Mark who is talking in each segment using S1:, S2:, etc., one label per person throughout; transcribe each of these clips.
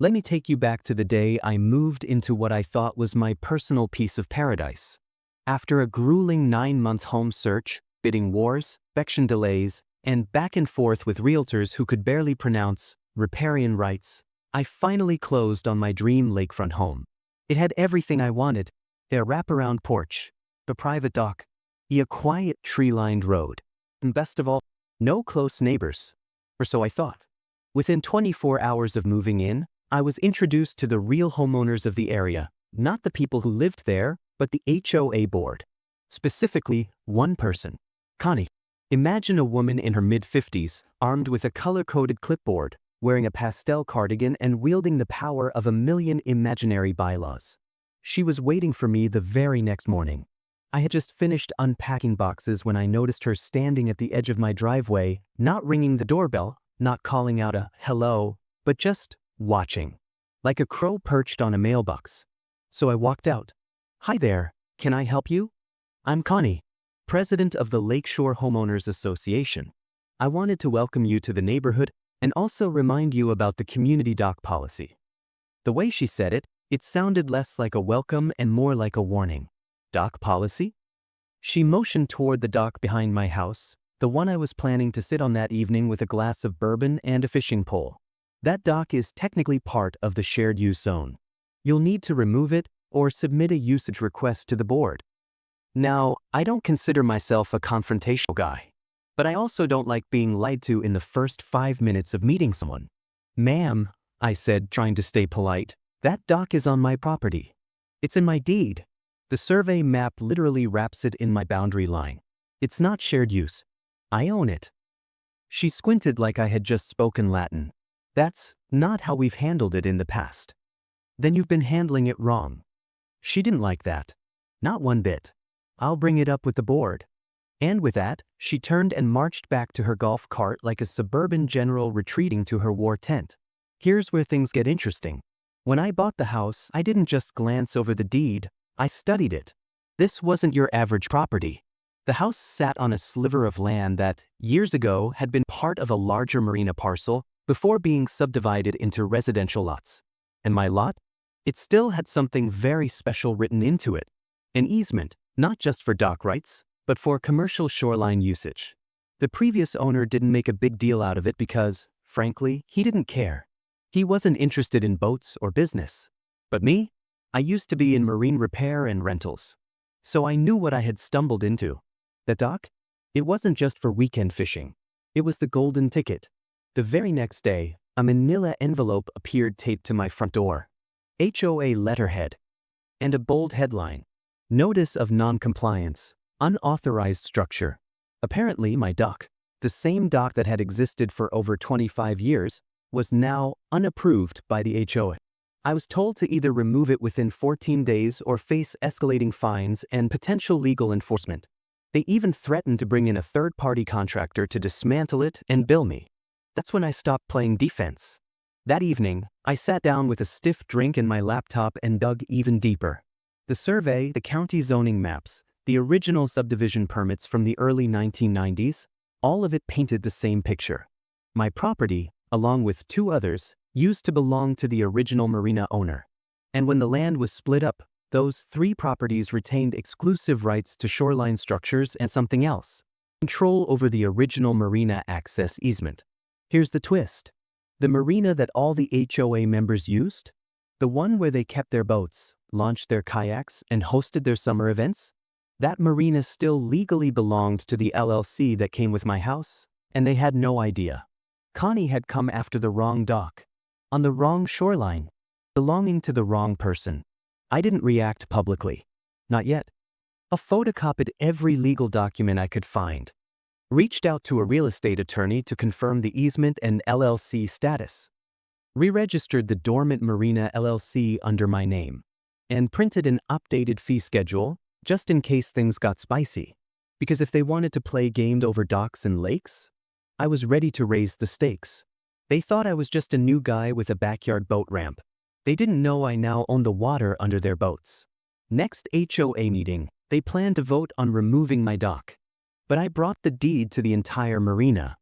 S1: Let me take you back to the day I moved into what I thought was my personal piece of paradise. After a grueling 9-month home search, bidding wars, inspection delays, and back and forth with realtors who could barely pronounce riparian rights, I finally closed on my dream lakefront home. It had everything I wanted: a wraparound porch, a private dock, a quiet tree-lined road, and best of all, no close neighbors. Or so I thought. Within 24 hours of moving in, I was introduced to the real homeowners of the area, not the people who lived there, but the HOA board. Specifically, one person, Connie. Imagine a woman in her mid-50s, armed with a color-coded clipboard, wearing a pastel cardigan and wielding the power of a million imaginary bylaws. She was waiting for me the very next morning. I had just finished unpacking boxes when I noticed her standing at the edge of my driveway, not ringing the doorbell, not calling out a hello, but just watching, like a crow perched on a mailbox. So I walked out. "Hi there, can I help you? I'm Connie, president of the Lakeshore Homeowners Association. I wanted to welcome you to the neighborhood and also remind you about the community dock policy." The way she said it, it sounded less like a welcome and more like a warning. Dock policy? She motioned toward the dock behind my house, the one I was planning to sit on that evening with a glass of bourbon and a fishing pole. "That dock is technically part of the shared use zone. You'll need to remove it or submit a usage request to the board." Now, I don't consider myself a confrontational guy, but I also don't like being lied to in the first 5 minutes of meeting someone. "Ma'am," I said, trying to stay polite, "that dock is on my property. It's in my deed. The survey map literally wraps it in my boundary line. It's not shared use. I own it." She squinted like I had just spoken Latin. "That's not how we've handled it in the past." "Then you've been handling it wrong." She didn't like that. Not one bit. "I'll bring it up with the board." And with that, she turned and marched back to her golf cart like a suburban general retreating to her war tent. Here's where things get interesting. When I bought the house, I didn't just glance over the deed, I studied it. This wasn't your average property. The house sat on a sliver of land that, years ago, had been part of a larger marina parcel before being subdivided into residential lots. And my lot? It still had something very special written into it. An easement, not just for dock rights, but for commercial shoreline usage. The previous owner didn't make a big deal out of it because, frankly, he didn't care. He wasn't interested in boats or business. But me? I used to be in marine repair and rentals. So I knew what I had stumbled into. The dock? It wasn't just for weekend fishing. It was the golden ticket. The very next day, a manila envelope appeared taped to my front door. HOA letterhead. And a bold headline. "Notice of non-compliance. Unauthorized structure." Apparently my dock, the same dock that had existed for over 25 years, was now unapproved by the HOA. I was told to either remove it within 14 days or face escalating fines and potential legal enforcement. They even threatened to bring in a third-party contractor to dismantle it and bill me. That's when I stopped playing defense. That evening, I sat down with a stiff drink in my laptop and dug even deeper. The survey, the county zoning maps, the original subdivision permits from the early 1990s, all of it painted the same picture. My property, along with 2 others, used to belong to the original marina owner. And when the land was split up, those 3 properties retained exclusive rights to shoreline structures and something else: control over the original marina access easement. Here's the twist. The marina that all the HOA members used? The one where they kept their boats, launched their kayaks, and hosted their summer events? That marina still legally belonged to the LLC that came with my house, and they had no idea. Connie had come after the wrong dock, on the wrong shoreline, belonging to the wrong person. I didn't react publicly. Not yet. I photocopied every legal document I could find. Reached out to a real estate attorney to confirm the easement and LLC status. Re-registered the dormant Marina LLC under my name. And printed an updated fee schedule, just in case things got spicy. Because if they wanted to play games over docks and lakes, I was ready to raise the stakes. They thought I was just a new guy with a backyard boat ramp. They didn't know I now owned the water under their boats. Next HOA meeting, they planned to vote on removing my dock. But I brought the deed to the entire marina.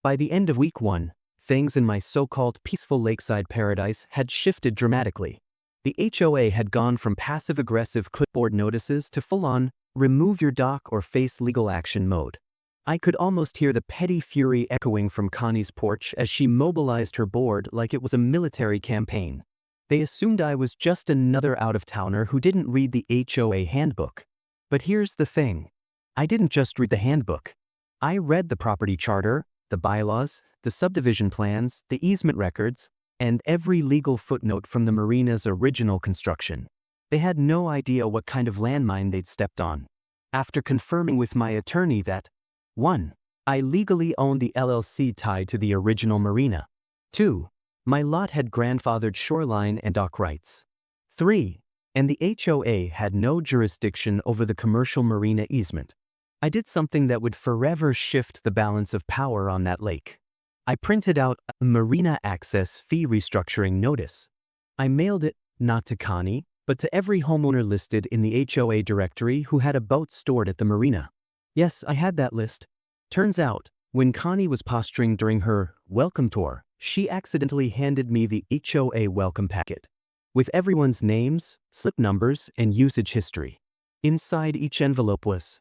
S1: By the end of week 1, things in my so-called peaceful lakeside paradise had shifted dramatically. The HOA had gone from passive-aggressive clipboard notices to full-on, remove your dock or face legal action mode. I could almost hear the petty fury echoing from Connie's porch as she mobilized her board like it was a military campaign. They assumed I was just another out-of-towner who didn't read the HOA handbook. But here's the thing. I didn't just read the handbook. I read the property charter, the bylaws, the subdivision plans, the easement records, and every legal footnote from the marina's original construction. They had no idea what kind of landmine they'd stepped on. After confirming with my attorney that 1. I legally owned the LLC tied to the original marina. 2. My lot had grandfathered shoreline and dock rights. 3. And the HOA had no jurisdiction over the commercial marina easement. I did something that would forever shift the balance of power on that lake. I printed out a marina access fee restructuring notice. I mailed it, not to Connie, but to every homeowner listed in the HOA directory who had a boat stored at the marina. Yes, I had that list. Turns out, when Connie was posturing during her welcome tour, she accidentally handed me the HOA welcome packet, with everyone's names, slip numbers, and usage history. Inside each envelope was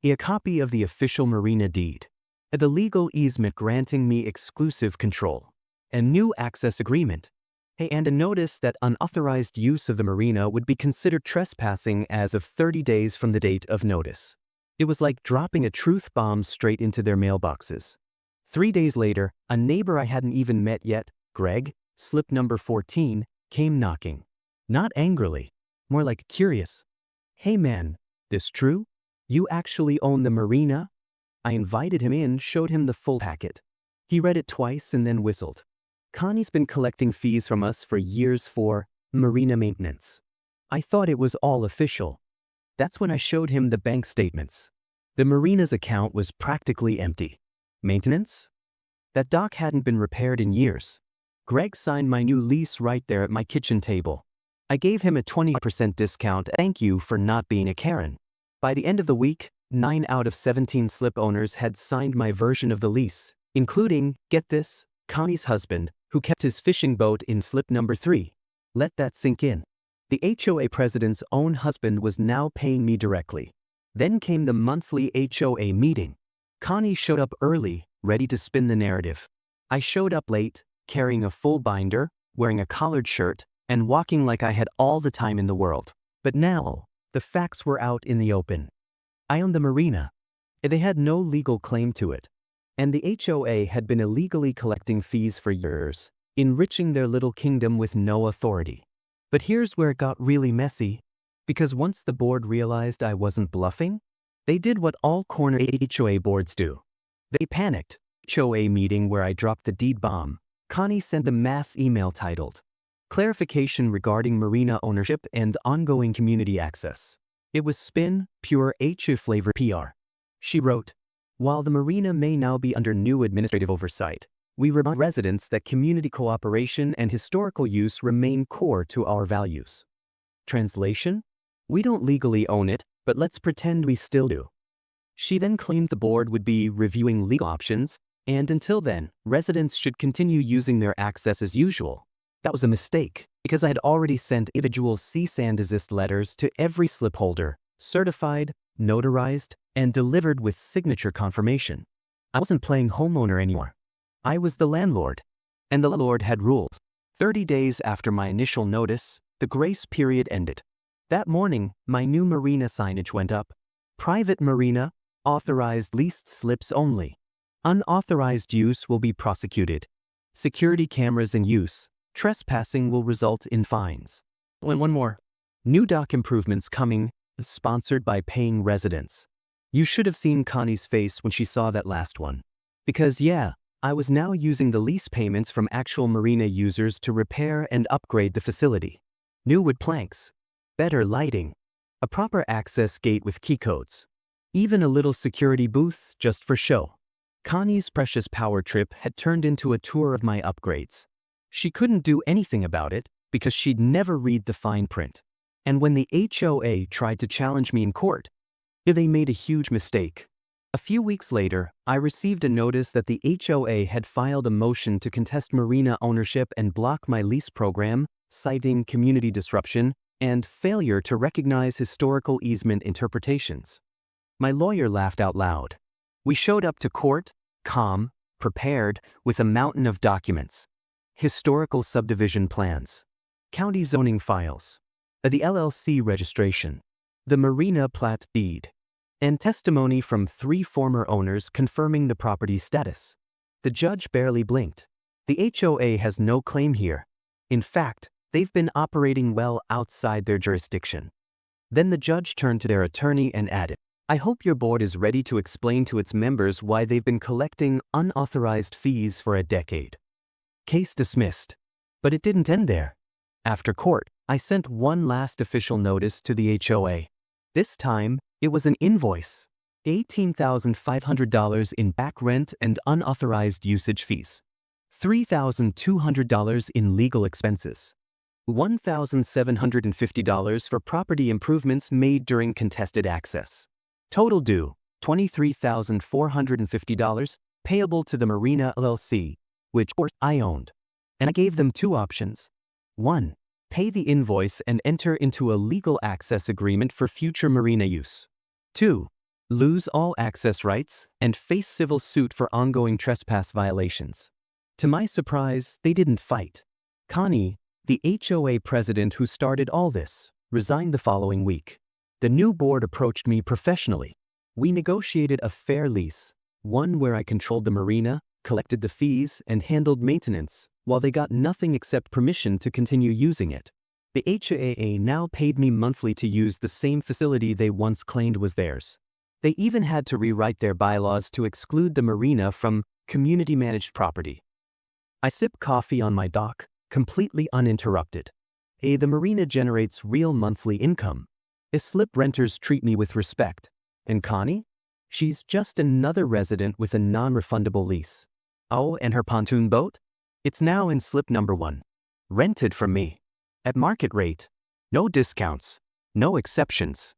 S1: a copy of the official marina deed, the legal easement granting me exclusive control, a new access agreement, and a notice that unauthorized use of the marina would be considered trespassing as of 30 days from the date of notice. It was like dropping a truth bomb straight into their mailboxes. 3 days later, a neighbor I hadn't even met yet, Greg, slip number 14, came knocking. Not angrily, more like curious. Hey man, this true? You actually own the marina? I invited him in, showed him the full packet. He read it twice and then whistled. Connie's been collecting fees from us for years for marina maintenance. I thought it was all official. That's when I showed him the bank statements. The marina's account was practically empty. Maintenance? That dock hadn't been repaired in years. Greg signed my new lease right there at my kitchen table. I gave him a 20% discount, thank you for not being a Karen. By the end of the week, 9 out of 17 slip owners had signed my version of the lease, including, get this, Connie's husband, who kept his fishing boat in slip number 3. Let that sink in. The HOA president's own husband was now paying me directly. Then came the monthly HOA meeting. Connie showed up early, ready to spin the narrative. I showed up late, carrying a full binder, wearing a collared shirt, and walking like I had all the time in the world. But now, the facts were out in the open. I owned the marina. They had no legal claim to it. And the HOA had been illegally collecting fees for years, enriching their little kingdom with no authority. But here's where it got really messy, because once the board realized I wasn't bluffing, they did what all corner HOA boards do. They panicked. HOA meeting where I dropped the deed bomb. Connie sent a mass email titled, Clarification regarding marina ownership and ongoing community access. It was spin, pure HOA flavor PR. She wrote, while the marina may now be under new administrative oversight, we remind residents that community cooperation and historical use remain core to our values. Translation? We don't legally own it, but let's pretend we still do. She then claimed the board would be reviewing legal options, and until then, residents should continue using their access as usual. That was a mistake, because I had already sent individual cease and desist letters to every slip holder, certified, notarized, and delivered with signature confirmation. I wasn't playing homeowner anymore. I was the landlord, and the landlord had rules. 30 days after my initial notice, the grace period ended. That morning, my new marina signage went up. Private marina, authorized leased slips only. Unauthorized use will be prosecuted. Security cameras in use. Trespassing will result in fines. And one more. New dock improvements coming, sponsored by paying residents. You should have seen Connie's face when she saw that last one. Because yeah, I was now using the lease payments from actual marina users to repair and upgrade the facility. New wood planks. Better lighting. A proper access gate with key codes. Even a little security booth just for show. Connie's precious power trip had turned into a tour of my upgrades. She couldn't do anything about it because she'd never read the fine print. And when the HOA tried to challenge me in court, they made a huge mistake. A few weeks later, I received a notice that the HOA had filed a motion to contest Marina ownership and block my lease program, citing community disruption and failure to recognize historical easement interpretations. My lawyer laughed out loud. We showed up to court, calm, prepared, with a mountain of documents. Historical subdivision plans, county zoning files, the LLC registration, the Marina plat deed, and testimony from 3 former owners confirming the property's status. The judge barely blinked. The HOA has no claim here. In fact, they've been operating well outside their jurisdiction. Then the judge turned to their attorney and added, I hope your board is ready to explain to its members why they've been collecting unauthorized fees for a decade. Case dismissed. But it didn't end there. After court, I sent one last official notice to the HOA. This time, it was an invoice. $18,500 in back rent and unauthorized usage fees. $3,200 in legal expenses. $1,750 for property improvements made during contested access. Total due, $23,450, payable to the Marina LLC, which of course I owned. And I gave them 2 options. 1. Pay the invoice and enter into a legal access agreement for future Marina use. 2. Lose all access rights and face civil suit for ongoing trespass violations. To my surprise, they didn't fight. Connie, the HOA president who started all this, resigned the following week. The new board approached me professionally. We negotiated a fair lease, one where I controlled the marina, collected the fees, and handled maintenance, while they got nothing except permission to continue using it. The HOA now paid me monthly to use the same facility they once claimed was theirs. They even had to rewrite their bylaws to exclude the marina from community-managed property. I sip coffee on my dock, completely uninterrupted. The marina generates real monthly income. Slip renters treat me with respect. And Connie? She's just another resident with a non-refundable lease. Oh, and her pontoon boat? It's now in slip number 1. Rented from me. At market rate. No discounts. No exceptions.